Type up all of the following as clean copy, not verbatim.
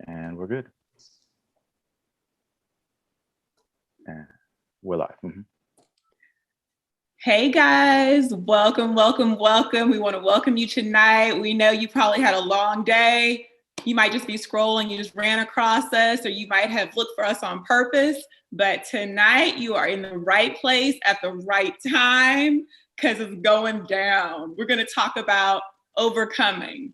And we're good. And we're live. Hey guys, welcome. We want to welcome you tonight. We know you probably had a long day. You might just be scrolling, you just ran across us, or you might have looked for us on purpose. But tonight you are in the right place at the right time because it's going down. We're going to talking about overcoming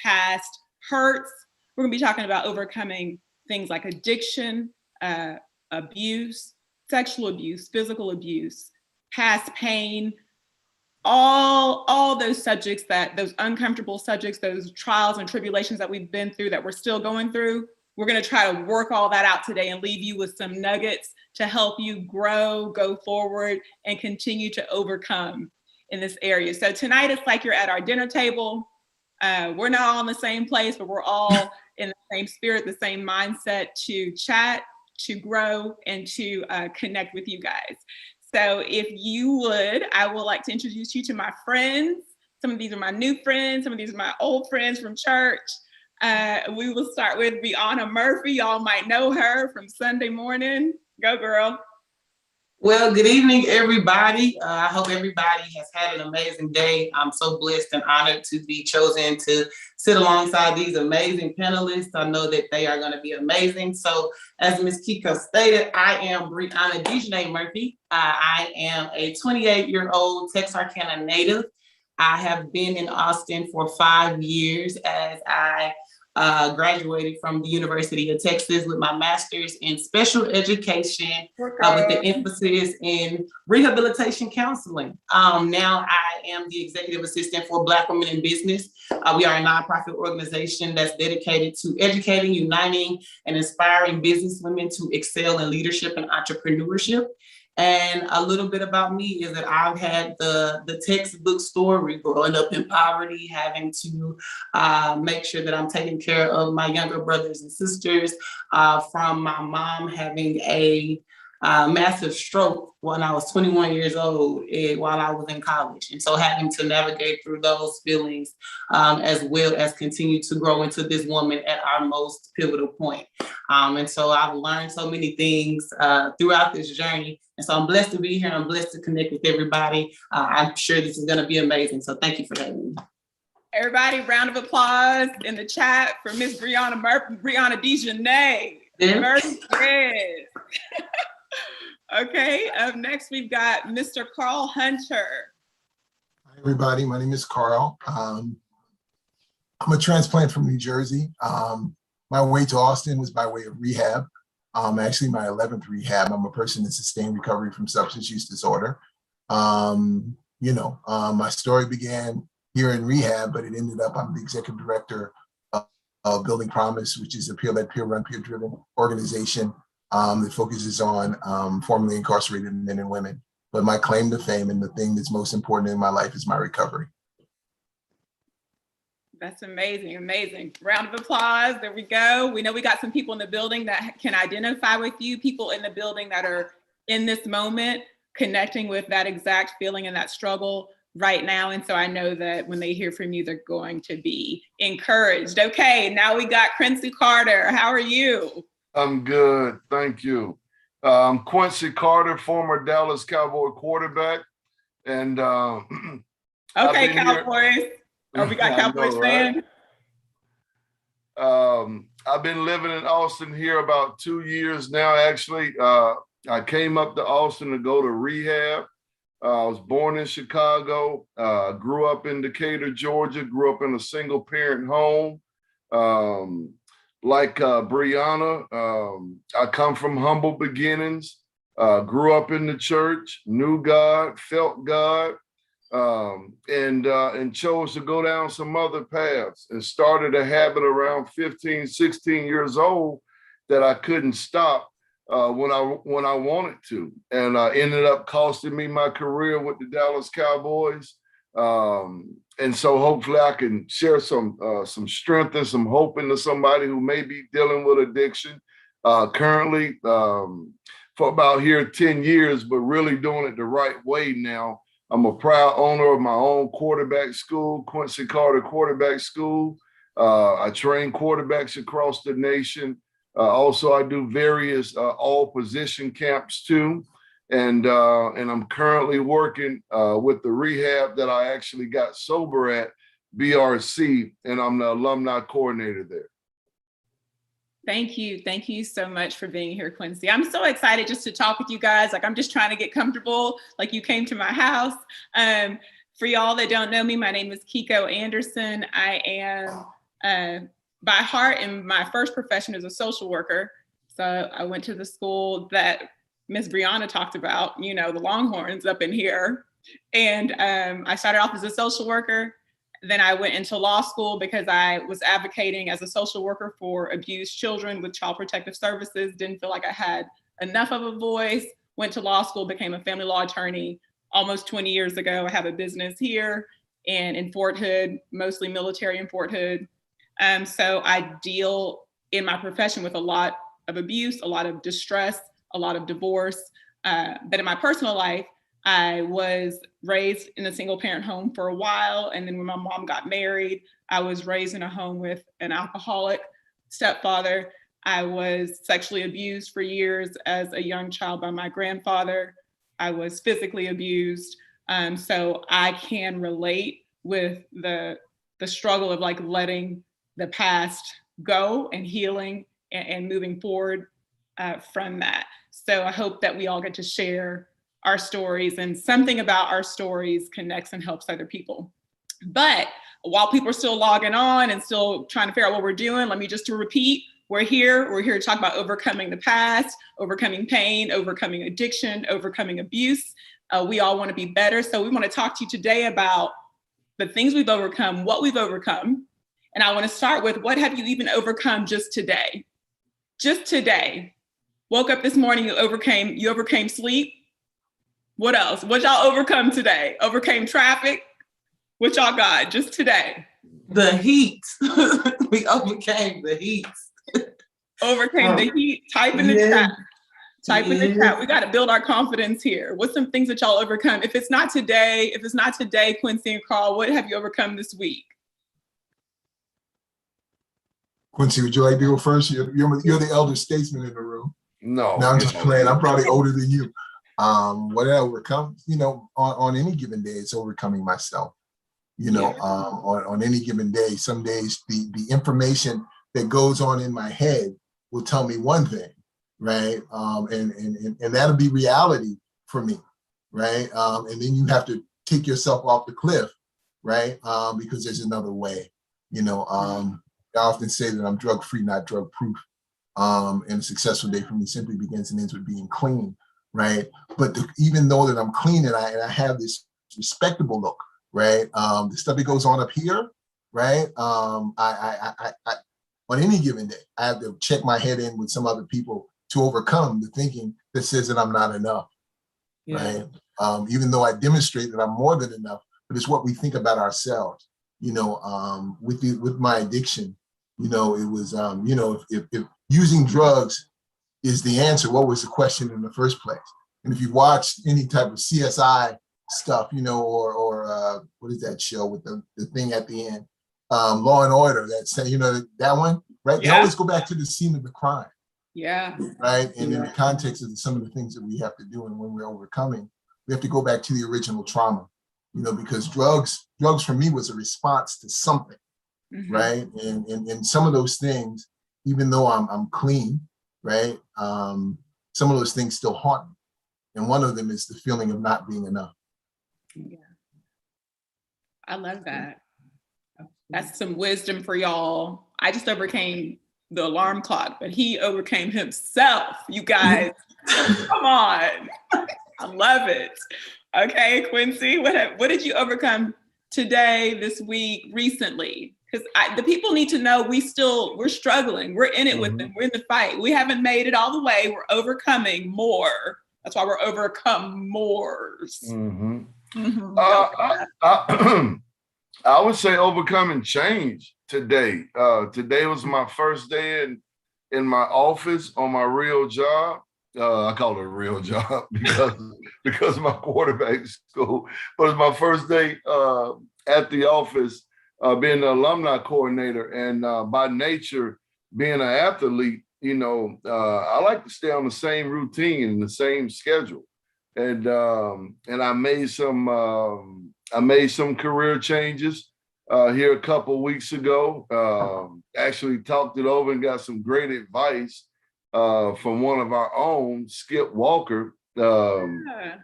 past hurts. We're going to be talking about overcoming things like addiction, abuse, sexual abuse, physical abuse, past pain, all those subjects, those uncomfortable subjects, those trials and tribulations that we've been through, that we're still going through. We're going to try to work all that out today and leave you with some nuggets to help you grow, go forward, and continue to overcome in this area. So tonight it's like you're at our dinner table. We're not all in the same place, but we're all in the same spirit, the same mindset to chat, to grow, and to connect with you guys. So if you would, I would like to introduce you to my friends. Some of these are my new friends. Some of these are my old friends from church. We will start with Brianna Murphy. Y'all might know her from Sunday morning. Go, girl. Well, good evening, everybody. I hope everybody has had an amazing day. I'm so blessed and honored to be chosen to sit alongside these amazing panelists. I know that they are going to be amazing. So as Ms. Kiko stated, I am Brianna Dejanay Murphy. I am a 28-year-old Texarkana native. I have been in Austin for 5 years as I graduated from the University of Texas with my master's in special education with the emphasis in rehabilitation counseling. Now I am the executive assistant for Black Women in Business. We are a nonprofit organization that's dedicated to educating, uniting, and inspiring business women to excel in leadership and entrepreneurship. And a little bit about me is that I've had the textbook story growing up in poverty, having to make sure that I'm taking care of my younger brothers and sisters, from my mom having a massive stroke when I was 21 years old while I was in college. And so having to navigate through those feelings, as well as continue to grow into this woman at our most pivotal point. And so I've learned so many things throughout this journey. And so I'm blessed to be here. I'm blessed to connect with everybody. I'm sure this is going to be amazing. So thank you for having me. Everybody, round of applause in the chat for Miss Brianna Murphy, Brianna Dejanay. Yes. Okay, up next we've got Mr. Carl Hunter. Hi everybody, my name is Carl. I'm a transplant from New Jersey. My way to Austin was by way of rehab. Actually my 11th rehab. I'm a person in sustained recovery from substance use disorder. My story began here in rehab, but it ended up, I'm the executive director of Building Promise, which is a peer-led, peer-run, peer-driven organization that focuses on formerly incarcerated men and women. But my claim to fame and the thing that's most important in my life is my recovery. That's amazing, amazing. Round of applause, there we go. We know we got some people in the building that can identify with you, people in the building that are in this moment, connecting with that exact feeling and that struggle right now. And so I know that when they hear from you, they're going to be encouraged. Okay, now we got Quincy Carter. How are you? I'm good, thank you. I'm Quincy Carter, former Dallas Cowboy quarterback. And okay, Cowboys. Oh, we got Cowboys fans. I've been living in Austin here about 2 years now, actually. I came up to Austin to go to rehab. I was born in Chicago, grew up in Decatur, Georgia, grew up in a single parent home. Like Brianna, I come from humble beginnings, grew up in the church, knew God, felt God, and chose to go down some other paths and started a habit around 15, 16 years old that I couldn't stop when I wanted to. And ended up costing me my career with the Dallas Cowboys. And so hopefully I can share some strength and some hope into somebody who may be dealing with addiction currently for about here 10 years, but really doing it the right way now I'm a proud owner of my own quarterback school, Quincy Carter Quarterback School. I train quarterbacks across the nation. Also, I do various all position camps too. And I'm currently working with the rehab that I actually got sober at, BRC, and I'm the alumni coordinator there. Thank you. Thank you so much for being here, Quincy. I'm so excited just to talk with you guys. Like, I'm just trying to get comfortable, like you came to my house. For y'all that don't know me, my name is Kiko Anderson. I am by heart, and my first profession is a social worker. So I went to the school that Miss Brianna talked about, you know, the Longhorns up in here. And I started off as a social worker. Then I went into law school because I was advocating as a social worker for abused children with Child Protective Services. Didn't feel like I had enough of a voice. Went to law school, became a family law attorney almost 20 years ago. I have a business here and in Fort Hood, mostly military in Fort Hood. So I deal in my profession with a lot of abuse, a lot of distress, a lot of divorce. But in my personal life, I was raised in a single parent home for a while. And then when my mom got married, I was raised in a home with an alcoholic stepfather. I was sexually abused for years as a young child by my grandfather. I was physically abused. So I can relate with the struggle of like letting the past go and healing and moving forward from that. So I hope that we all get to share our stories, and something about our stories connects and helps other people. But while people are still logging on and still trying to figure out what we're doing, let me just to repeat, we're here to talk about overcoming the past, overcoming pain, overcoming addiction, overcoming abuse. We all want to be better. So we want to talk to you today about the things we've overcome, what we've overcome. And I want to start with, what have you even overcome just today? Just today. Woke up this morning, you overcame sleep. What else? What y'all overcome today? Overcame traffic? What y'all got just today? The heat. We overcame the heat. Overcame the heat. Type in the chat. Type in the chat. We got to build our confidence here. What's some things that y'all overcome? If it's not today, Quincy and Carl, what have you overcome this week? Quincy, would you like to go first? You're the elder statesman in the room. No, I'm just playing. I'm probably older than you. What I overcome, on any given day, it's overcoming myself. On any given day, some days the information that goes on in my head will tell me one thing, right? And that'll be reality for me, right? And then you have to take yourself off the cliff, right? Because there's another way. I often say that I'm drug-free, not drug-proof. And a successful day for me simply begins and ends with being clean, right? But even though that I'm clean and I have this respectable look, right? The stuff that goes on up here, right? I on any given day, I have to check my head in with some other people to overcome the thinking that says that I'm not enough, right? Even though I demonstrate that I'm more than enough, but it's what we think about ourselves. With my addiction, it was, if using drugs is the answer, what was the question in the first place? And if you watch any type of CSI stuff, or what is that show with the thing at the end, Law and Order, that one, right? They always go back to the scene of the crime. Yeah. Right. And in the context of some of the things that we have to do, and when we're overcoming, we have to go back to the original trauma, because drugs for me was a response to something. Mm-hmm. Right. And some of those things, even though I'm clean, right, some of those things still haunt me. And one of them is the feeling of not being enough. Yeah. I love that. That's some wisdom for y'all. I just overcame the alarm clock, but he overcame himself. You guys, come on. I love it. Okay, Quincy, what did you overcome today, this week, recently? Because the people need to know we're struggling. We're in it with them. We're in the fight. We haven't made it all the way. We're overcoming more. That's why we're overcome mores. Mm-hmm. Mm-hmm. I would say overcoming change today. Today was my first day in my office on my real job. I call it a real job because of my quarterback school. But it's my first day at the office, being the alumni coordinator, and by nature, being an athlete, I like to stay on the same routine and the same schedule. And I made some career changes here a couple of weeks ago. Actually talked it over and got some great advice from one of our own, Skip Walker. Yeah.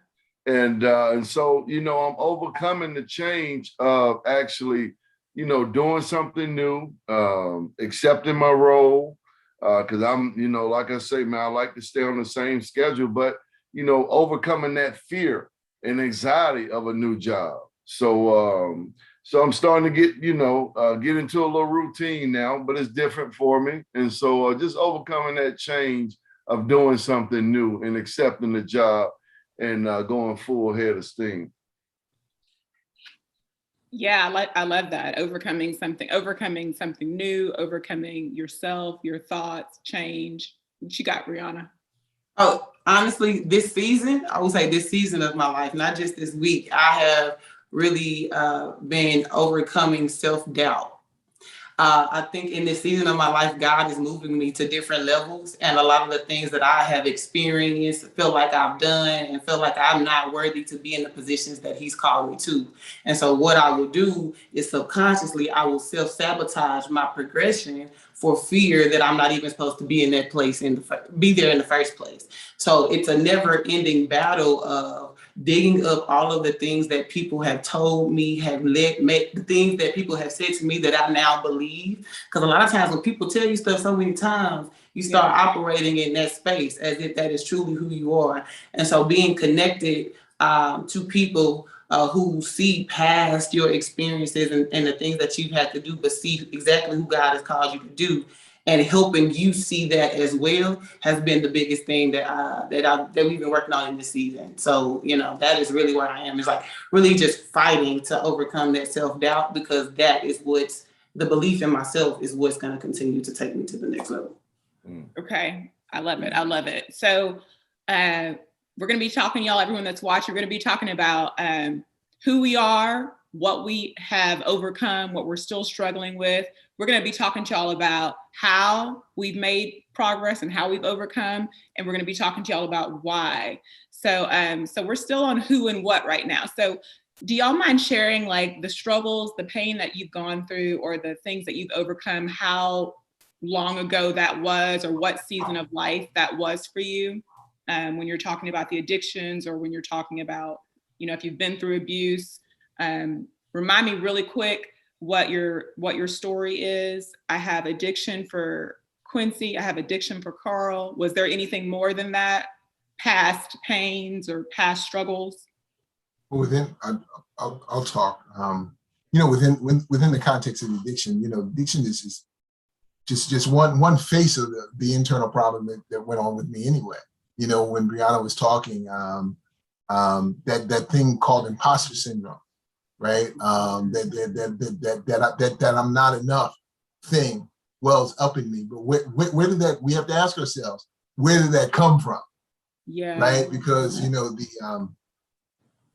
And so, I'm overcoming the change of actually, doing something new, accepting my role. Because I'm, like I say, man, I like to stay on the same schedule, but, overcoming that fear and anxiety of a new job. So I'm starting to get into a little routine now, but it's different for me. And so just overcoming that change of doing something new and accepting the job and going full head of steam. Yeah, I love that. Overcoming something new, overcoming yourself, your thoughts, change. What you got, Brianna? Oh, honestly, this season, I would say this season of my life, not just this week, I have really been overcoming self-doubt. I think in this season of my life, God is moving me to different levels, and a lot of the things that I have experienced, feel like I've done, and feel like I'm not worthy to be in the positions that He's called me to. And so what I will do is subconsciously, I will self-sabotage my progression for fear that I'm not even supposed to be in that place be there in the first place. So it's a never-ending battle of digging up all of the things that people have told me, the things that people have said to me that I now believe. Because a lot of times when people tell you stuff so many times, you start operating in that space as if that is truly who you are. And so being connected to people who see past your experiences and the things that you've had to do, but see exactly who God has called you to do, and helping you see that as well has been the biggest thing that we've been working on in this season. So, that is really where I am. It's like really just fighting to overcome that self-doubt, because that is the belief in myself is what's going to continue to take me to the next level. Okay. I love it. I love it. So we're going to be talking, y'all, everyone that's watching, we're going to be talking about who we are, what we have overcome, what we're still struggling with. We're going to be talking to y'all about how we've made progress and how we've overcome, and we're going to be talking to y'all about why. So we're still on who and what right now. So do y'all mind sharing like the struggles, the pain that you've gone through, or the things that you've overcome, how long ago that was, or what season of life that was for you, when you're talking about the addictions, or when you're talking about, if you've been through abuse? Remind me really quick what your story is. I have addiction for Quincy. I have addiction for Carl. Was there anything more than that? Past pains or past struggles? Well, I'll talk. Within the context of addiction, addiction is just one face of the internal problem that went on with me anyway. When Brianna was talking, that thing called imposter syndrome, right? That I'm not enough thing wells up in me. But where did that? We have to ask ourselves, where did that come from? Yeah. Right, because the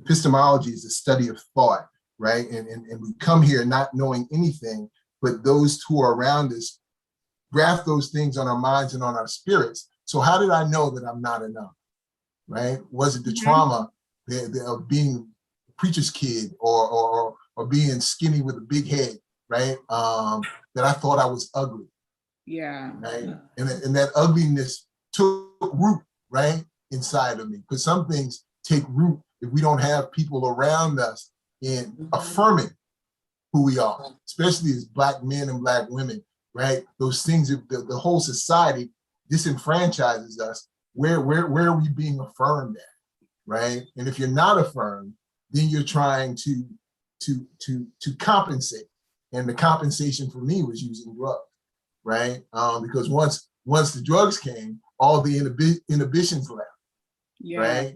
epistemology is the study of thought, right? And we come here not knowing anything, but those who are around us graft those things on our minds and on our spirits. So how did I know that I'm not enough? Right? Was it the trauma of being a preacher's kid or being skinny with a big head, right? That I thought I was ugly. Yeah. Right. And that ugliness took root, right, inside of me. Because some things take root if we don't have people around us in affirming who we are, especially as Black men and Black women, right? Those things, the whole society disenfranchises us. Where are we being affirmed at, right? And if you're not affirmed, then you're trying to compensate. And the compensation for me was using drugs, right? Because once the drugs came, all the inhibitions left, right?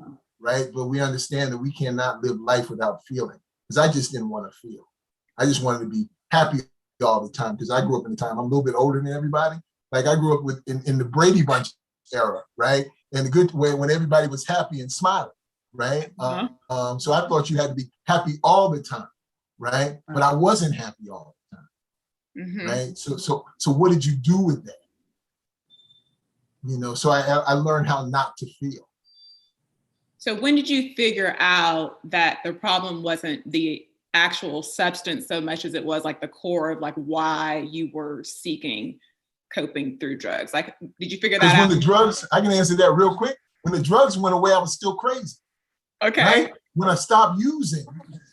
But we understand that we cannot live life without feeling, because I just didn't want to feel. I just wanted to be happy all the time, because I grew up in a time, I'm a little bit older than everybody. Like I grew up in the Brady Bunch era, right? in a good way when everybody was happy and smiling, right? So I thought you had to be happy all the time, right? But I wasn't happy all the time, right? So what did you do with that? You know, so I learned how not to feel. So when did you figure out that the problem wasn't the actual substance so much as it was like the core of like why you were seeking coping through drugs? Like, did you figure that out? Because when the drugs, I can answer that real quick. When the drugs went away, I was still crazy. Okay. Right? When I stopped using,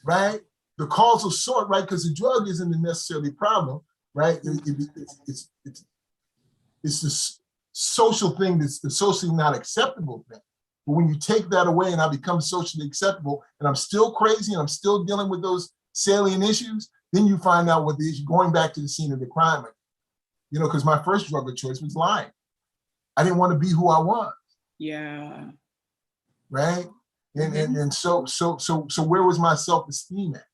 right? The causal sort, right? Because the drug isn't a necessarily problem, right? It's the social thing that's the socially not acceptable thing. But when you take that away and I become socially acceptable and I'm still crazy and I'm still dealing with those salient issues, then you find out what the issue, going back to the scene of the crime. You know, because my first drug of choice was lying. I didn't want to be who I was. Yeah. Right. And so where was my self-esteem at?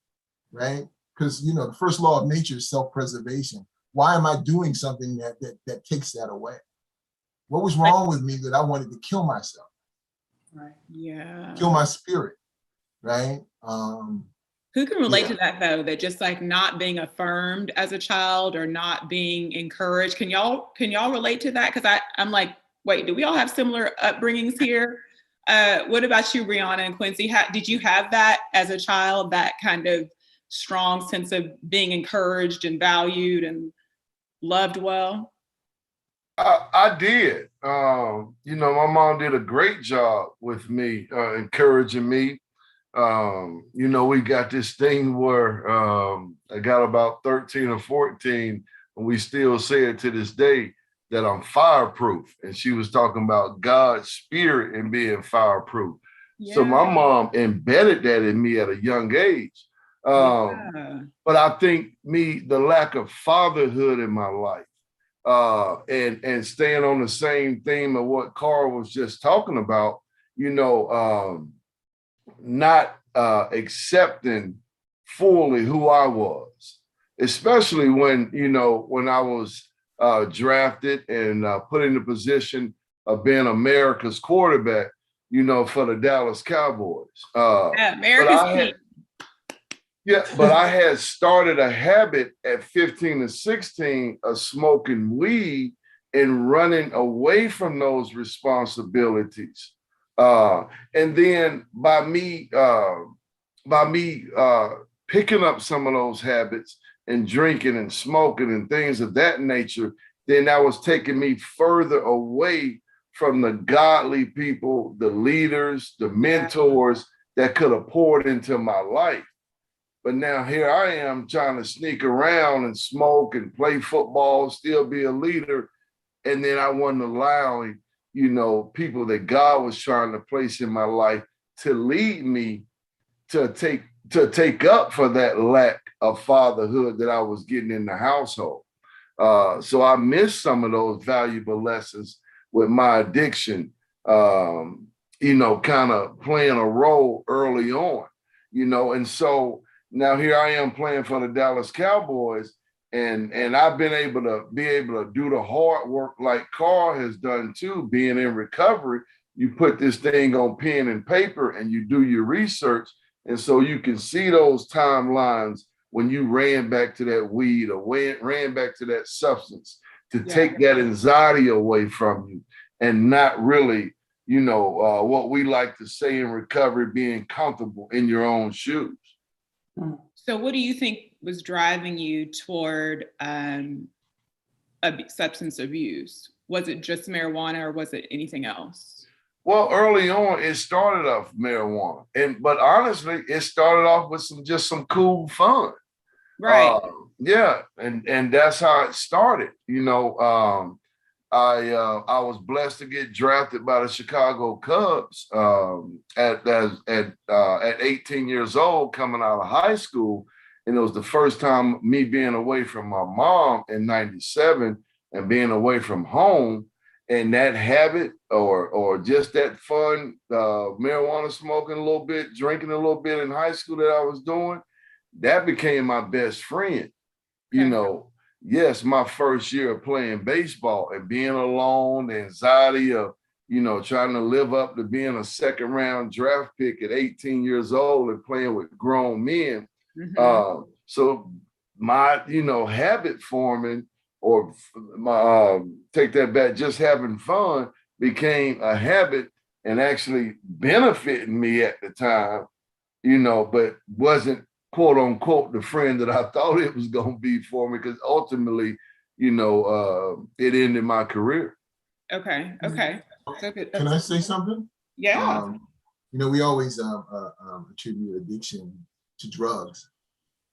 Right. Because, you know, the first law of nature is self-preservation. Why am I doing something that takes that away? What was wrong with me that I wanted to kill myself? Right. Yeah. Kill my spirit. Right. Who can relate to that though? That just like not being affirmed as a child or not being encouraged. Can y'all relate to that? Because I'm like, wait, do we all have similar upbringings here? What about you, Brianna and Quincy? Did you have that as a child, that kind of strong sense of being encouraged and valued and loved well? I did. You know, my mom did a great job with me, encouraging me. You know, we got this thing where I got about 13 or 14, and we still say it to this day that I'm fireproof. And she was talking about God's spirit and being fireproof. Yeah. So my mom embedded that in me at a young age. But I think the lack of fatherhood in my life, and staying on the same theme of what Carl was just talking about, you know, not accepting fully who I was, especially when, you know, when I was drafted and put in the position of being America's quarterback, you know, for the Dallas Cowboys. America's team. Yeah, but I had started a habit at 15 to 16 of smoking weed and running away from those responsibilities. And then by me picking up some of those habits and drinking and smoking and things of that nature, then that was taking me further away from the godly people, the leaders, the mentors that could have poured into my life. But now here I am trying to sneak around and smoke and play football, still be a leader. And then I wasn't allowing, you know, people that God was trying to place in my life to lead me to take up for that lack of fatherhood that I was getting in the household. So I missed some of those valuable lessons with my addiction, you know, kind of playing a role early on, you know. And so now here I am playing for the Dallas Cowboys, and I've been able to do the hard work like Carl has done too, being in recovery. You put this thing on pen and paper and you do your research. And so you can see those timelines when you ran back to that weed or ran back to that substance to take that anxiety away from you and not really, you know, what we like to say in recovery, being comfortable in your own shoes. So what do you think was driving you toward substance abuse? Was it just marijuana or was it anything else? Well, early on, it started off marijuana, but honestly, it started off with some cool fun. Right. And that's how it started. You know, I was blessed to get drafted by the Chicago Cubs at 18 years old, coming out of high school. And it was the first time me being away from my mom in '97 and being away from home. And that habit or just that fun, marijuana smoking a little bit, drinking a little bit in high school that I was doing, that became my best friend. You know, yes, my first year of playing baseball and being alone, the anxiety of trying to live up to being a second round draft pick at 18 years old and playing with grown men. So my, habit forming, or my, take that back, just having fun became a habit and actually benefiting me at the time, but wasn't quote unquote the friend that I thought it was going to be for me, because ultimately, it ended my career. Okay. So good. Can I say something? Yeah. We always attribute addiction to drugs,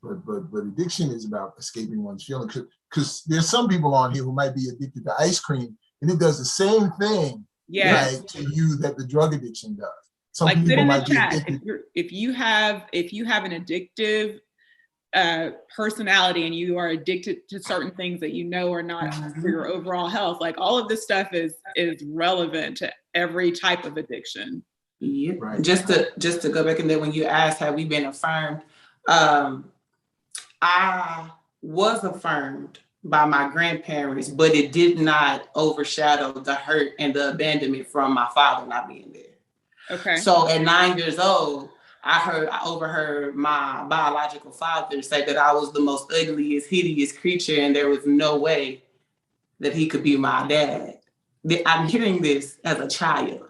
but addiction is about escaping one's feelings. Because there's some people on here who might be addicted to ice cream, and it does the same thing, Yes. right, to you that the drug addiction does. Some Like, put people in the might be chat addicted. if you have an addictive personality and you are addicted to certain things that are not for your overall health. Like, all of this stuff is relevant to every type of addiction. Yeah. Right. Just to go back, and then when you asked, have we been affirmed? I was affirmed by my grandparents, but it did not overshadow the hurt and the abandonment from my father not being there. Okay. So at 9 years old, I overheard my biological father say that I was the most ugliest, hideous creature, and there was no way that he could be my dad. I'm hearing this as a child,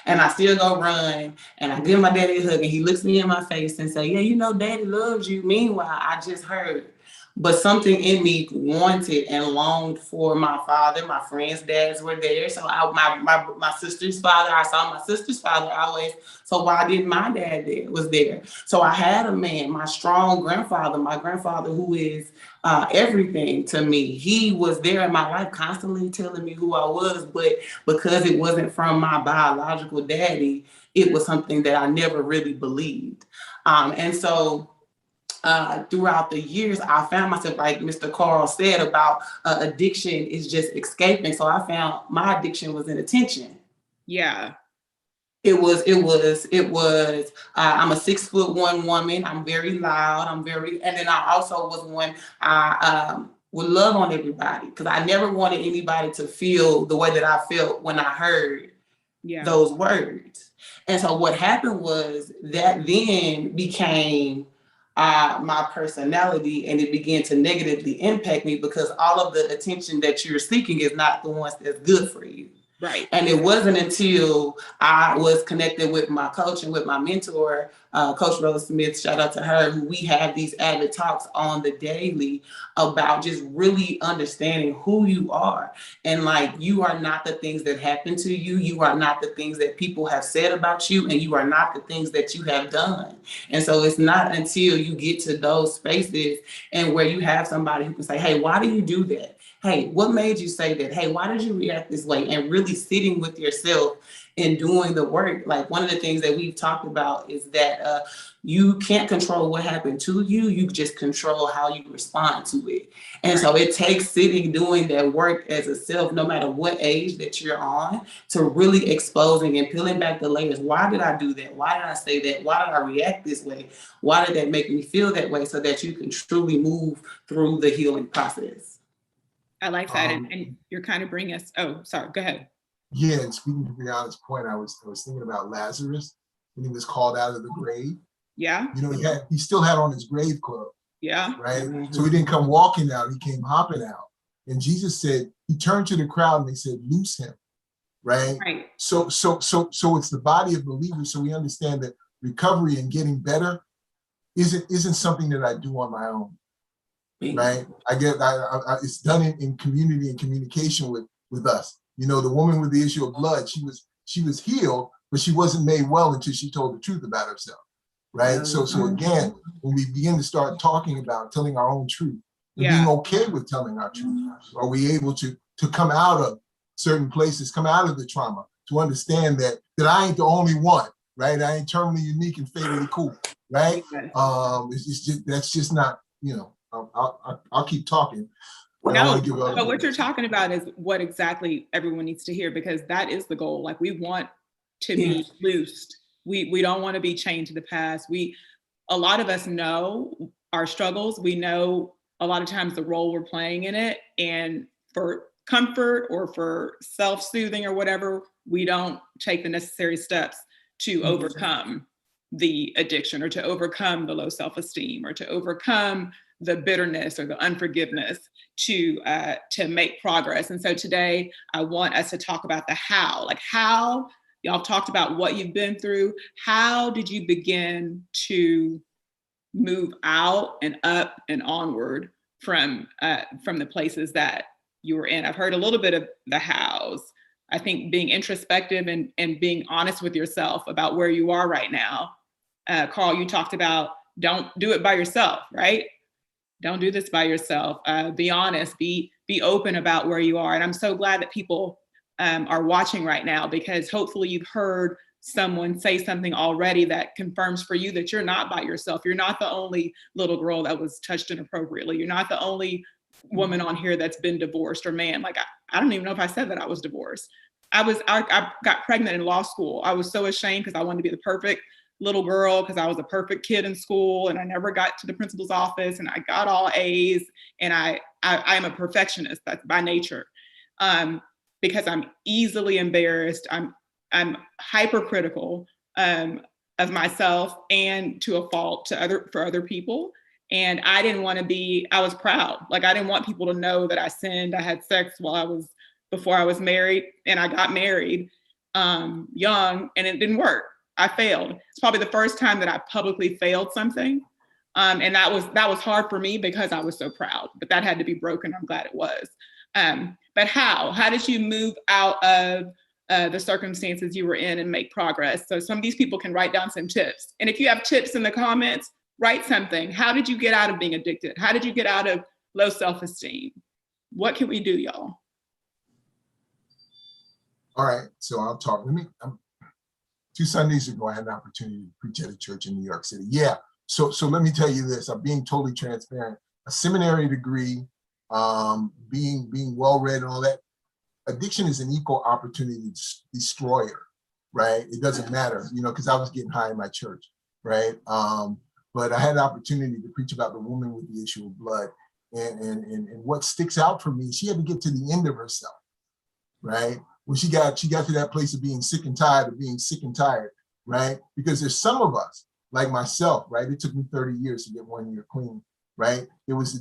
and I still go run, and I give my daddy a hug, and he looks me in my face and say, yeah, daddy loves you. Meanwhile, I just heard. But something in me wanted and longed for my father. My friends' dads were there. So my sister's father, I saw my sister's father always. So why didn't my dad was there? So I had a man, my strong grandfather, my grandfather, who is everything to me. He was there in my life, constantly telling me who I was. But because it wasn't from my biological daddy, it was something that I never really believed. And so throughout the years, I found myself, like Mr. Carl said about addiction is just escaping. So I found my addiction was in attention. Yeah. It was, I'm a 6'1" woman. I'm very loud. And then I also was one, I would love on everybody, because I never wanted anybody to feel the way that I felt when I heard those words. And so what happened was that then became my personality, and it began to negatively impact me, because all of the attention that you're seeking is not the ones that's good for you. Right. And it wasn't until I was connected with my coach and with my mentor, Coach Rose Smith, shout out to her, who we have these avid talks on the daily about just really understanding who you are. And like, you are not the things that happen to you. You are not the things that people have said about you, and you are not the things that you have done. And so it's not until you get to those spaces and where you have somebody who can say, hey, why do you do that? Hey, what made you say that? Hey, why did you react this way? And really sitting with yourself and doing the work. Like, one of the things that we've talked about is that you can't control what happened to you. You just control how you respond to it. And so it takes sitting, doing that work as a self, no matter what age that you're on, to really exposing and peeling back the layers. Why did I do that? Why did I say that? Why did I react this way? Why did that make me feel that way? So that you can truly move through the healing process. I like that. And you're kind of bringing us, oh, sorry, go ahead. Yeah, and speaking to Brianna's point, I was thinking about Lazarus when he was called out of the grave. Yeah. He still had on his grave clothes. Yeah. Right. Mm-hmm. So he didn't come walking out, he came hopping out. And Jesus said, he turned to the crowd and they said, loose him. Right. So it's the body of believers. So we understand that recovery and getting better isn't something that I do on my own. Right. It's done in community and communication with us. The woman with the issue of blood, she was healed, but she wasn't made well until she told the truth about herself. Right. So again, when we begin to start talking about telling our own truth and being okay with telling our truth, are we able to come out of certain places, come out of the trauma, to understand that I ain't the only one, right? I ain't terminally unique and fatally cool, right? That's just not, I'll keep talking. No, but what you're talking about is what exactly everyone needs to hear, because that is the goal. Like, we want to be loosed. We don't want to be chained to the past. A lot of us know our struggles. We know a lot of times the role we're playing in it. And for comfort or for self-soothing or whatever, we don't take the necessary steps to overcome the addiction or to overcome the low self-esteem or to overcome the bitterness or the unforgiveness to make progress. And so today I want us to talk about the how, like how y'all talked about what you've been through. How did you begin to move out and up and onward from the places that you were in? I've heard a little bit of the hows. I think being introspective and being honest with yourself about where you are right now. Carl, you talked about don't do it by yourself, right? Don't do this by yourself. Be honest, be open about where you are. And I'm so glad that people are watching right now, because hopefully you've heard someone say something already that confirms for you that you're not by yourself. You're not the only little girl that was touched inappropriately. You're not the only woman on here that's been divorced, or man. Like, I don't even know if I said that I was divorced. I got pregnant in law school. I was so ashamed because I wanted to be the perfect little girl, because I was a perfect kid in school, and I never got to the principal's office, and I got all A's, and I'm a perfectionist. That's by nature, because I'm easily embarrassed. I'm hypercritical of myself, and to a fault for other people. And I didn't want to be, I was proud. Like, I didn't want people to know that I sinned. I had sex before I was married, and I got married young, and it didn't work. I failed. It's probably the first time that I publicly failed something. And that was hard for me because I was so proud, but that had to be broken. I'm glad it was. But how did you move out of the circumstances you were in and make progress? So some of these people can write down some tips. And if you have tips in the comments, write something. How did you get out of being addicted? How did you get out of low self-esteem? What can we do, y'all? All right, so I'll talk. 2 Sundays ago, I had an opportunity to preach at a church in New York City. Yeah, so let me tell you this. I'm being totally transparent. A seminary degree, being well-read and all that. Addiction is an equal opportunity destroyer, right? It doesn't matter, because I was getting high in my church, right? But I had an opportunity to preach about the woman with the issue of blood. And what sticks out for me, she had to get to the end of herself, right? When she got to that place of being sick and tired of being sick and tired, right? Because there's some of us, like myself, right? It took me 30 years to get 1 year clean, right? There was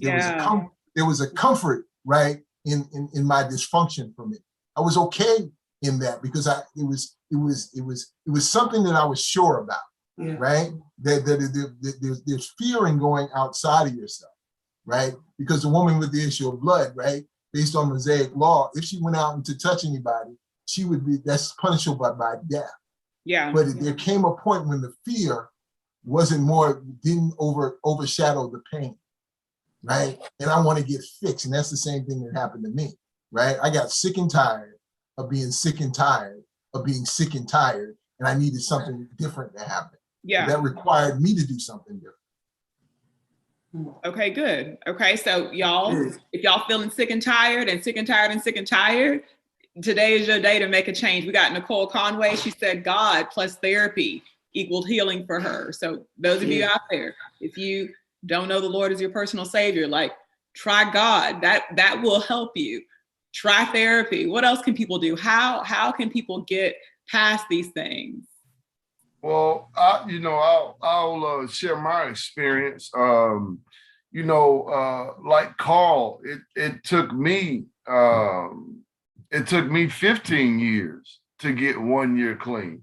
a comfort, right, in my dysfunction from it. I was okay in that because it was something that I was sure about, right? That there's fear in going outside of yourself, right? Because the woman with the issue of blood, right? Based on Mosaic law, if she went out and to touch anybody, that's punishable by death. Yeah. But there came a point when the fear didn't overshadow the pain, right? And I want to get fixed. And that's the same thing that happened to me, right? I got sick and tired of being sick and tired of being sick and tired. And I needed something different to happen. Yeah. That required me to do something different. Okay, good. Okay, so y'all, if y'all feeling sick and tired and sick and tired and sick and tired, today is your day to make a change. We got Nicole Conway. She said God plus therapy equaled healing for her. So those of you out there, if you don't know the Lord as your personal savior, like, try God. That will help you. Try therapy. What else can people do? How can people get past these things? Well, I'll share my experience. Like Carl, it took me 15 years to get 1 year clean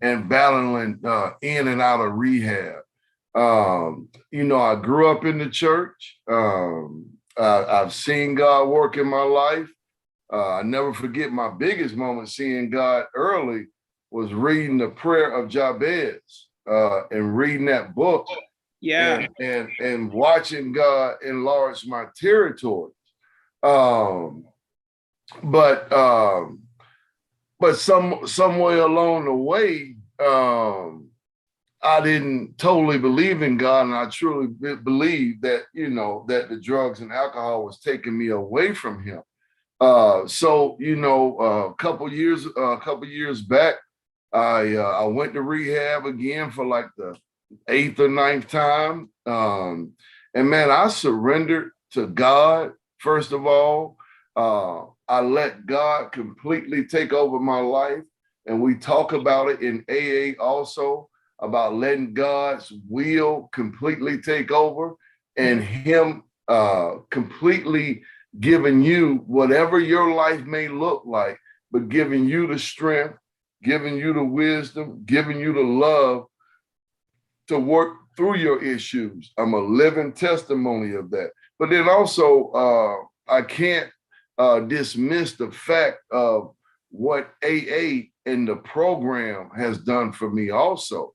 and battling in and out of rehab. I grew up in the church. I've seen God work in my life. I never forget my biggest moment seeing God early was reading the prayer of Jabez and reading that book. Yeah. And watching God enlarge my territory. But some way along the way, I didn't totally believe in God, and I truly believed that that the drugs and alcohol was taking me away from Him. So a couple years back, I went to rehab again for like the 8th or 9th time. And man, I surrendered to God. First of all, I let God completely take over my life. And we talk about it in AA also, about letting God's will completely take over and him completely giving you whatever your life may look like, but giving you the strength, giving you the wisdom, giving you the love to work through your issues. I'm a living testimony of that. But then also, I can't dismiss the fact of what AA and the program has done for me also,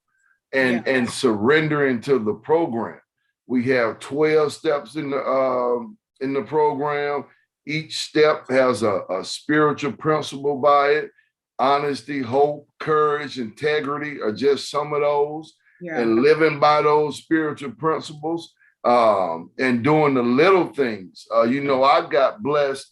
and surrendering to the program. We have 12 steps in the program. Each step has a spiritual principle by it. Honesty, hope, courage, integrity are just some of those. Yeah. And living by those spiritual principles, and doing the little things. I got blessed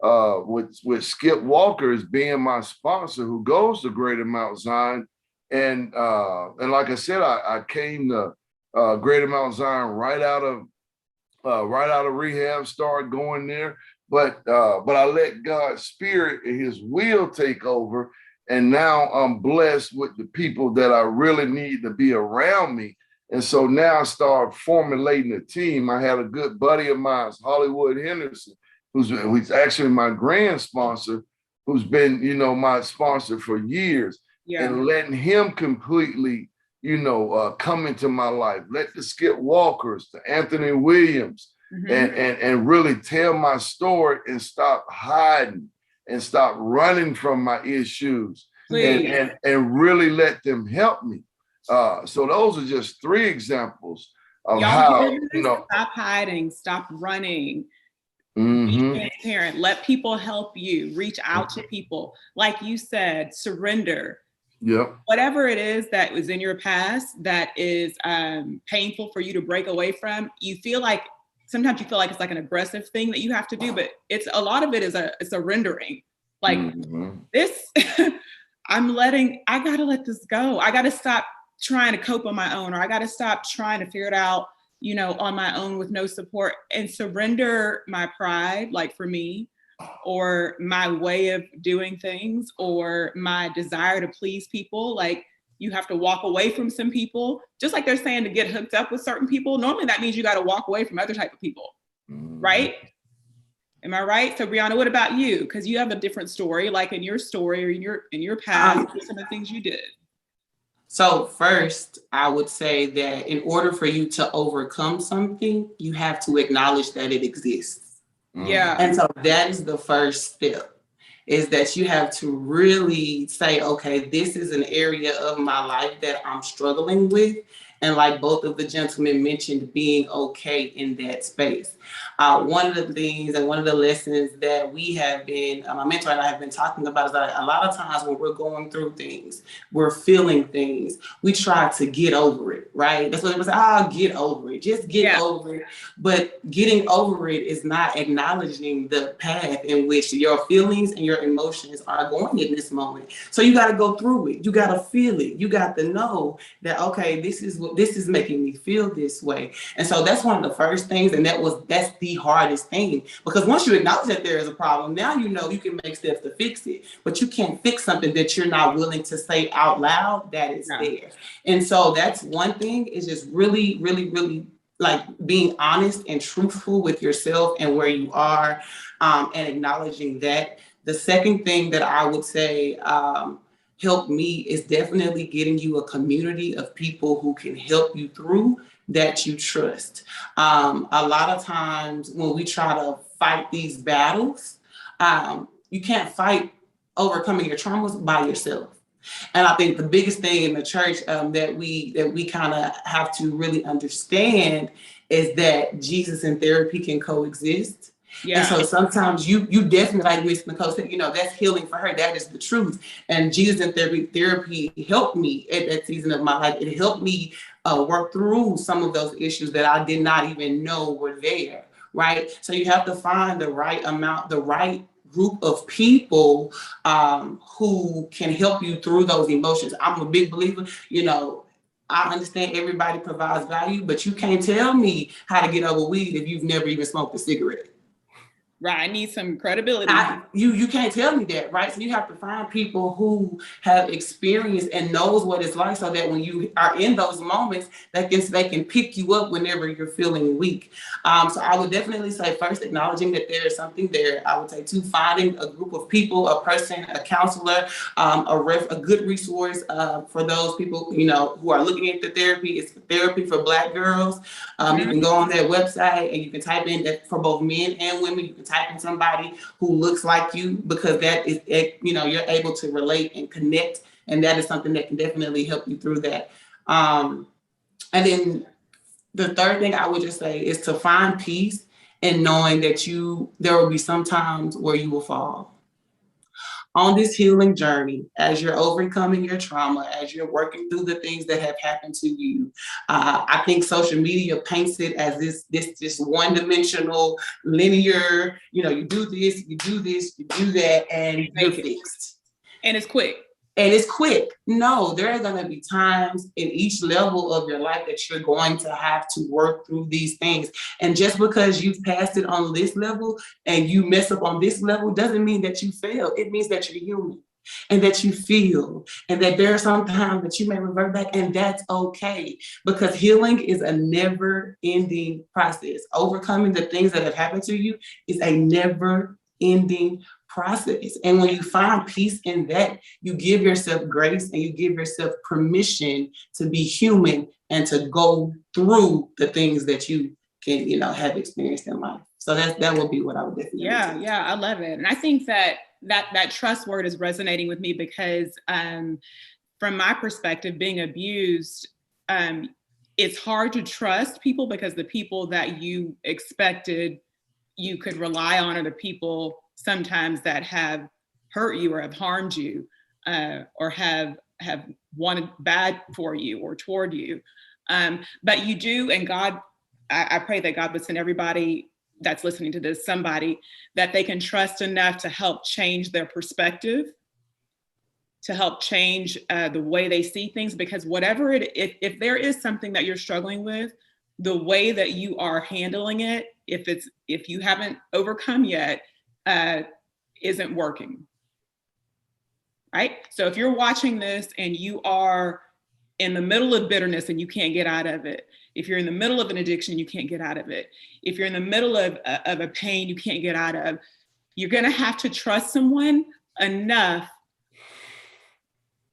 with Skip Walker as being my sponsor, who goes to Greater Mount Zion. And like I said, I came to Greater Mount Zion right out of rehab, started going there. But I let God's spirit and his will take over. And now I'm blessed with the people that I really need to be around me. And so now I start formulating a team. I had a good buddy of mine, Hollywood Henderson, who's actually my grand sponsor, who's been, my sponsor for years. Yeah. And letting him completely, come into my life. Let the Skip Walkers, the Anthony Williams, and really tell my story and stop hiding and stop running from my issues, and really let them help me. So those are just 3 examples of how, stop hiding, stop running, be transparent, let people help you, reach out to people. Like you said, surrender. Yep. Whatever it is that was in your past that is painful for you to break away from, sometimes you feel like it's like an aggressive thing that you have to do, but a lot of it is a surrendering. Like this, I gotta let this go. I gotta stop trying to cope on my own, or I gotta stop trying to figure it out, on my own with no support, and surrender my pride, like for me, or my way of doing things, or my desire to please people. Like, you have to walk away from some people, just like they're saying to get hooked up with certain people. Normally that means you got to walk away from other type of people, right? Am I right? So Brianna, what about you? Because you have a different story, like in your story or in your past, some of the things you did. So first, I would say that in order for you to overcome something, you have to acknowledge that it exists. Yeah. And so that is the first step, is that you have to really say, okay, this is an area of my life that I'm struggling with. And like both of the gentlemen mentioned, being okay in that space. One of the things and one of the lessons that we have been, my mentor and I have been talking about, is that a lot of times when we're going through things, we're feeling things, we try to get over it, right? That's what it was. I'll get over it. Just get over it. But getting over it is not acknowledging the path in which your feelings and your emotions are going in this moment. So you got to go through it. You got to feel it. You got to know that, okay, this is making me feel this way. And so that's one of the first things. And that's the hardest thing, because once you acknowledge that there is a problem, now you know you can make steps to fix it, but you can't fix something that you're not willing to say out loud that is there. And so that's one thing, is just really, really, really like being honest and truthful with yourself and where you are, and acknowledging that. The second thing that I would say helped me is definitely getting you a community of people who can help you through, that you trust. A lot of times when we try to fight these battles, you can't fight overcoming your traumas by yourself. And I think the biggest thing in the church that we kind of have to really understand is that Jesus and therapy can coexist. Yeah. And so sometimes you definitely, like Miss Nicole said, that's healing for her. That is the truth. And Jesus and therapy helped me at that season of my life. It helped me work through some of those issues that I did not even know were there, right? So you have to find the right group of people who can help you through those emotions. I'm a big believer, I understand everybody provides value, but you can't tell me how to get over weed if you've never even smoked a cigarette. Right. I need some credibility. You can't tell me that, right? So you have to find people who have experience and knows what it's like, so that when you are in those moments, they can pick you up whenever you're feeling weak. So I would definitely say, first, acknowledging that there is something there. I would say, two, finding a group of people, a person, a counselor, a good resource for those people, you know, who are looking at the therapy. It's Therapy for Black Girls. You can go on their website and you can type in that for both men and women. You can type in somebody who looks like you, because that is, you know, you're able to relate and connect, and that is something that can definitely help you through that. And then the third thing I would just say is to find peace in knowing that there will be some times where you will fall. On this healing journey, as you're overcoming your trauma, as you're working through the things that have happened to you, I think social media paints it as this one-dimensional, linear, you know, you do this, you do that, and you're fixed. And it's quick. And it's quick. No, there are going to be times in each level of your life that you're going to have to work through these things. And just because you've passed it on this level and you mess up on this level doesn't mean that you failed. It means that you're human and that you feel, and that there are some times that you may revert back, and that's okay, because healing is a never-ending process. Overcoming the things that have happened to you is a never-ending process. And when you find peace in that, you give yourself grace and you give yourself permission to be human and to go through the things that you can, you know, have experienced in life. So that would be what I would definitely do. Yeah, I love it. And I think that trust word is resonating with me because from my perspective, being abused, it's hard to trust people, because the people that you expected you could rely on are the people sometimes that have hurt you or have harmed you, or have wanted bad for you or toward you. But you do, and God, I pray that God would send everybody that's listening to this, somebody that they can trust enough to help change their perspective, to help change the way they see things, because whatever if there is something that you're struggling with, the way that you are handling it, if you haven't overcome yet, isn't working, right? So if you're watching this and you are in the middle of bitterness and you can't get out of it, if you're in the middle of an addiction, you can't get out of it, if you're in the middle of a pain you can't get out of, you're gonna have to trust someone enough,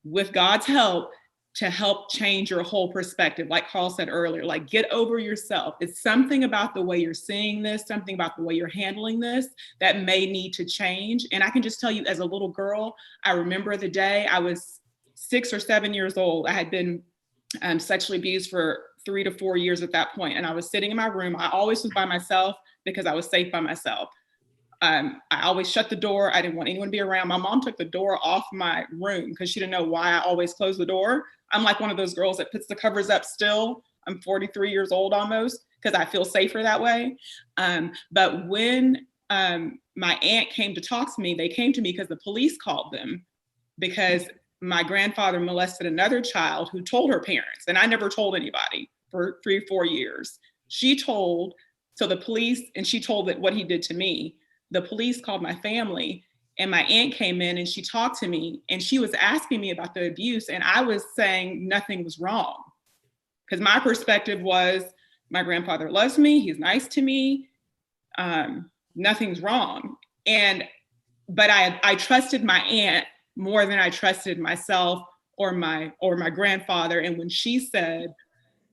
with God's help, to help change your whole perspective. Like Carl said earlier, like, get over yourself. It's something about the way you're seeing this, something about the way you're handling this that may need to change. And I can just tell you, as a little girl, I remember the day I was 6 or 7 years old. I had been sexually abused for 3 to 4 years at that point. And I was sitting in my room. I always was by myself because I was safe by myself. I always shut the door. I didn't want anyone to be around. My mom took the door off my room because she didn't know why I always closed the door. I'm like one of those girls that puts the covers up still. I'm 43 years old almost, because I feel safer that way. But when my aunt came to talk to me, they came to me because the police called them, because my grandfather molested another child who told her parents. And I never told anybody for 3 or 4 years. She told, so the police, and she told that what he did to me. The police called my family, and my aunt came in and she talked to me, and she was asking me about the abuse, and I was saying nothing was wrong, because my perspective was, my grandfather loves me, he's nice to me, nothing's wrong. But I trusted my aunt more than I trusted myself or my grandfather. And when she said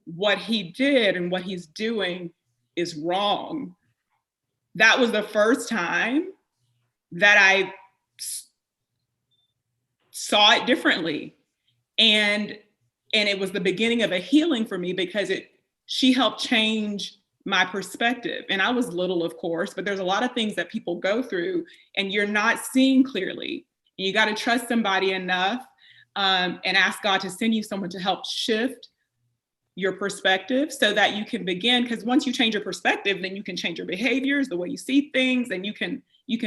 what he did and what he's doing is wrong, that was the first time that I saw it differently. And it was the beginning of a healing for me, because she helped change my perspective. And I was little, of course, but there's a lot of things that people go through and you're not seeing clearly. And you got to trust somebody enough and ask God to send you someone to help shift your perspective so that you can begin, because once you change your perspective, then you can change your behaviors, the way you see things, and you can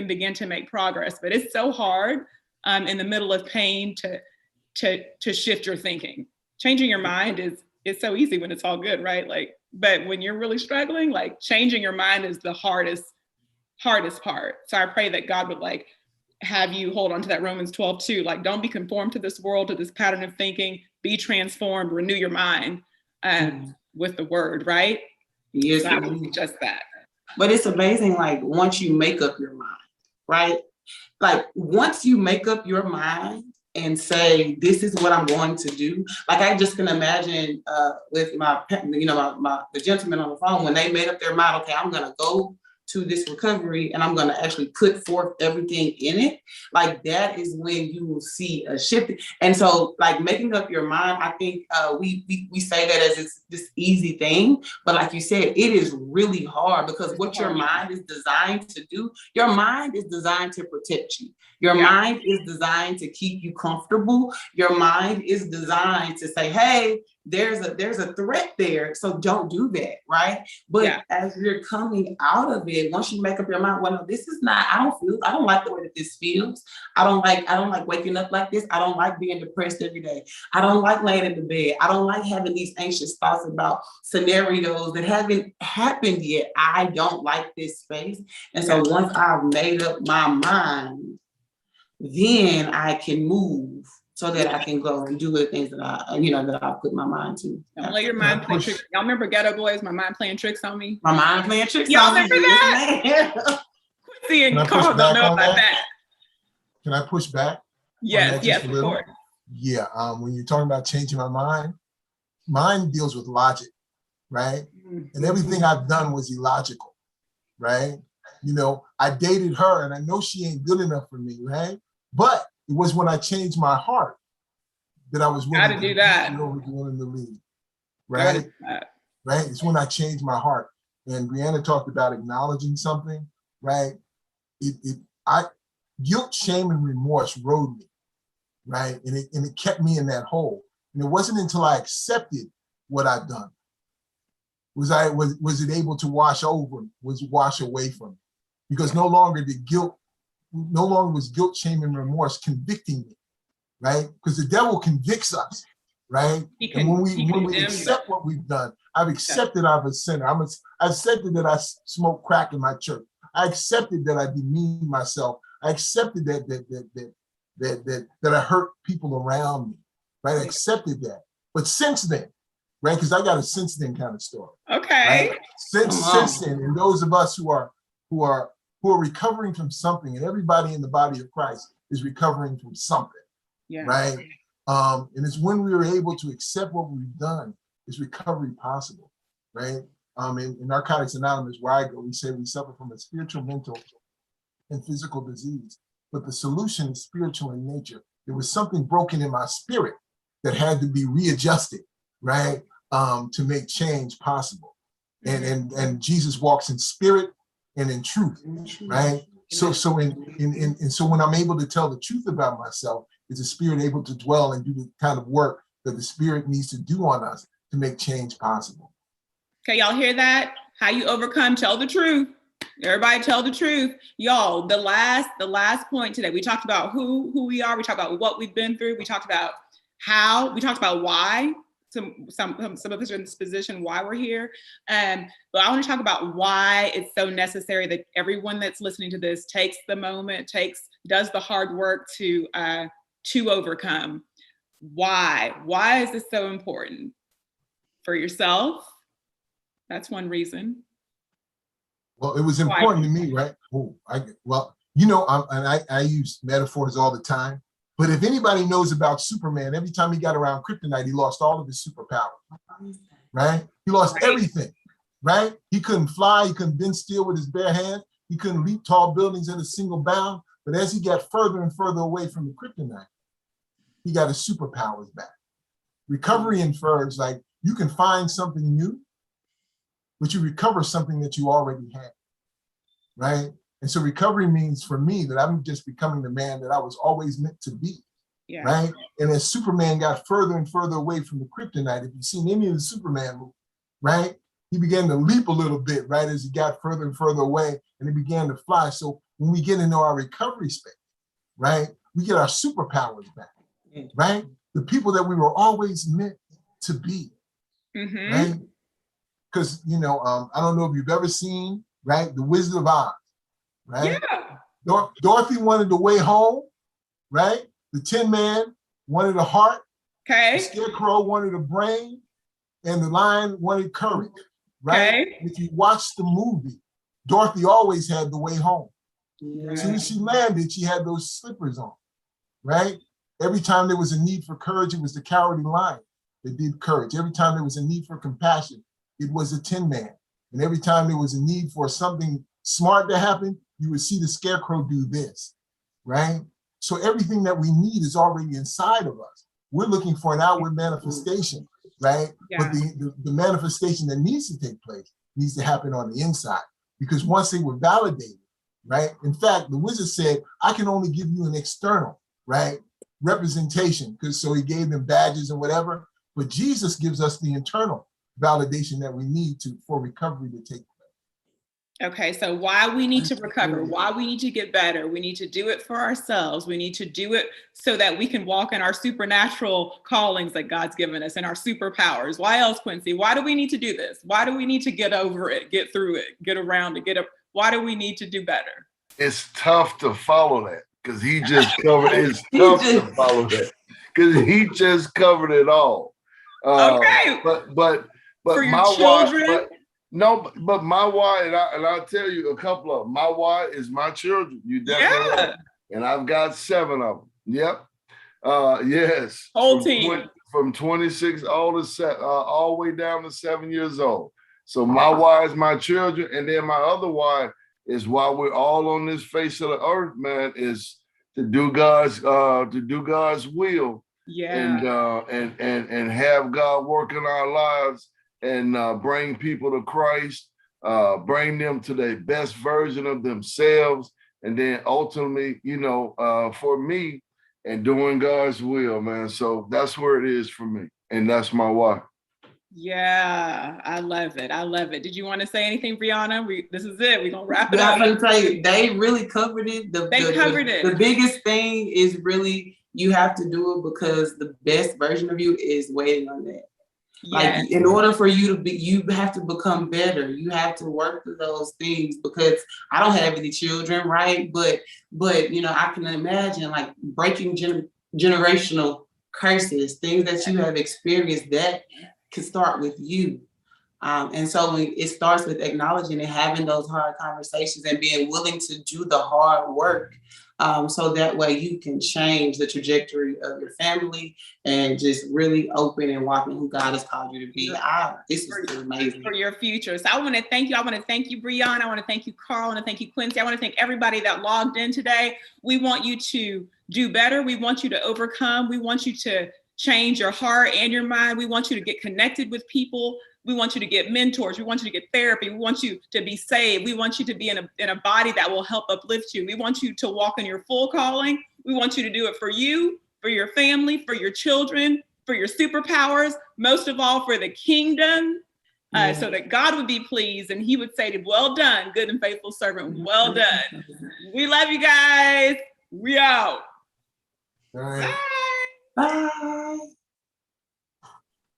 begin to make progress. But it's so hard in the middle of pain to shift your thinking. Changing your mind is so easy when it's all good, right? Like, but when you're really struggling, like, changing your mind is the hardest hardest part. So I pray that God would like have you hold on to that Romans 12:2. Like, don't be conformed to this world, to this pattern of thinking, be transformed, renew your mind with the word, right? Yes, So I would suggest that. but it's amazing, like, once you make up your mind, right? Like, once you make up your mind and say, this is what I'm going to do. Like, I just can imagine with the gentleman on the phone, when they made up their mind, okay, I'm gonna go to this recovery and I'm gonna actually put forth everything in it. Like, that is when you will see a shift. And so, like, making up your mind, I think we say that as this easy thing, but like you said, it is really hard, because what your mind is designed to do, your mind is designed to protect you. Your mind is designed to keep you comfortable. Your mind is designed to say, hey, there's a threat there, so don't do that, right? But as you're coming out of it, once you make up your mind, well, no, this is not, I don't like the way that this feels. I don't like waking up like this. I don't like being depressed every day. I don't like laying in the bed. I don't like having these anxious thoughts about scenarios that haven't happened yet. I don't like this space. And so once I've made up my mind, then I can move so that I can go and do the things that I put my mind to. Don't let your mind play tricks. Y'all remember Ghetto Boys? My mind playing tricks on me. My mind playing tricks Y'all on me. remember that? Quincy and Carl don't know about that. Can I push back? Yes, of course. Yeah, when you're talking about changing my mind deals with logic, right? And everything I've done was illogical, right? You know, I dated her and I know she ain't good enough for me, right? But it was when I changed my heart that I was willing to leave, right? Right? It's when I changed my heart. And Brianna talked about acknowledging something, right? Guilt, shame, and remorse rode me, right? And it kept me in that hole. And it wasn't until I accepted what I've done was it able to wash away from me. Because no longer was guilt, shame, and remorse convicting me, right? Because the devil convicts us, right? And when we accept what we've done, I've accepted I'm a sinner. I've accepted that I smoke crack in my church. I accepted that I demeaned myself. I accepted that I hurt people around me, right? I accepted that. But since then, right? Because I got a since then kind of story. Okay. Right? Since then, and those of us who are recovering from something, and everybody in the body of Christ is recovering from something, right? And it's when we are able to accept what we've done, is recovery possible, right? In Narcotics Anonymous, where I go, we say we suffer from a spiritual, mental, and physical disease, but the solution is spiritual in nature. There was something broken in my spirit that had to be readjusted, right? To make change possible. And Jesus walks in spirit and in truth, right? So when I'm able to tell the truth about myself, is the spirit able to dwell and do the kind of work that the spirit needs to do on us to make change possible. Okay, y'all hear that? How you overcome, tell the truth. Everybody tell the truth. Y'all, the last point today, we talked about who we are, we talked about what we've been through, we talked about how, we talked about why. Some of us are in this position, why we're here. But I want to talk about why it's so necessary that everyone that's listening to this takes the moment, does the hard work to overcome. Why? Why is this so important? For yourself? That's one reason. Well, it was important to me, right? I use metaphors all the time. But if anybody knows about Superman, every time he got around kryptonite, he lost all of his superpowers, right? He lost everything, right? He couldn't fly, he couldn't bend steel with his bare hands, he couldn't leap tall buildings in a single bound. But as he got further and further away from the kryptonite, he got his superpowers back. Recovery infers like you can find something new, but you recover something that you already had, right? And so recovery means for me that I'm just becoming the man that I was always meant to be, right? And as Superman got further and further away from the kryptonite, if you've seen any of the Superman movies, right? He began to leap a little bit, right? As he got further and further away and he began to fly. So when we get into our recovery space, right? We get our superpowers back, right? The people that we were always meant to be, right? Because, I don't know if you've ever seen, right? The Wizard of Oz. right? Yeah. Dorothy wanted the way home, right? The Tin Man wanted a heart. The Okay. Scarecrow wanted a brain, and the Lion wanted courage, right? Okay. If you watch the movie, Dorothy always had the way home. Yeah. As soon as she landed, she had those slippers on, right? Every time there was a need for courage, it was the Cowardly Lion that did courage. Every time there was a need for compassion, it was the Tin Man. And every time there was a need for something smart to happen, you would see the Scarecrow do this, right? So everything that we need is already inside of us. We're looking for an outward manifestation, right? Yeah. But the manifestation that needs to take place needs to happen on the inside. Because once they were validated, right? In fact, the wizard said, I can only give you an external, right? Representation, because so he gave them badges and whatever. But Jesus gives us the internal validation that we need for recovery to take place. Okay, so why we need to recover, why we need to get better, we need to do it for ourselves. We need to do it so that we can walk in our supernatural callings that God's given us and our superpowers. Why else, Quincy? Why do we need to do this? Why do we need to get over it, get through it, get around it, why do we need to do better? It's tough to follow that because he just covered it. It's tough to follow that because he just covered it all. Okay. But For your my children? why, but my why, and I'll tell you a couple of them. My why is my children. You definitely Yeah. right. And I've got 7 of them. Yep. Yes. Whole From team. from 26 all the way down to 7 years old. So my why is my children, and then my other why is why we're all on this face of the earth, man, is to do God's will. Yeah. And have God work in our lives and bring people to Christ, bring them to their best version of themselves, and then ultimately, for me, and doing God's will, man. So that's where it is for me, and that's my why. Yeah, I love it. I love it. Did you want to say anything, Brianna? This is it. We're gonna wrap it But up. I'm gonna tell you, they really covered it. They covered it. The biggest thing is really you have to do it because the best version of you is waiting on that. Yes. Like in order for you to be, you have to become better. You have to work through those things because I don't have any children, right? But I can imagine like breaking generational curses, things that you have experienced that can start with you. And so it starts with acknowledging and having those hard conversations and being willing to do the hard work. So that way you can change the trajectory of your family and just really open and walking who God has called you to be. This is amazing. For your future. So I want to thank you. I want to thank you, Brianna. I want to thank you, Carl. I want to thank you, Quincy. I want to thank everybody that logged in today. We want you to do better. We want you to overcome. We want you to change your heart and your mind. We want you to get connected with people. We want you to get mentors. We want you to get therapy. We want you to be saved. We want you to be in a body that will help uplift you. We want you to walk in your full calling. We want you to do it for you, for your family, for your children, for your superpowers, most of all for the kingdom, so that God would be pleased and he would say to, well done, good and faithful servant, well done. We love you guys. We out. All right. Bye. Bye.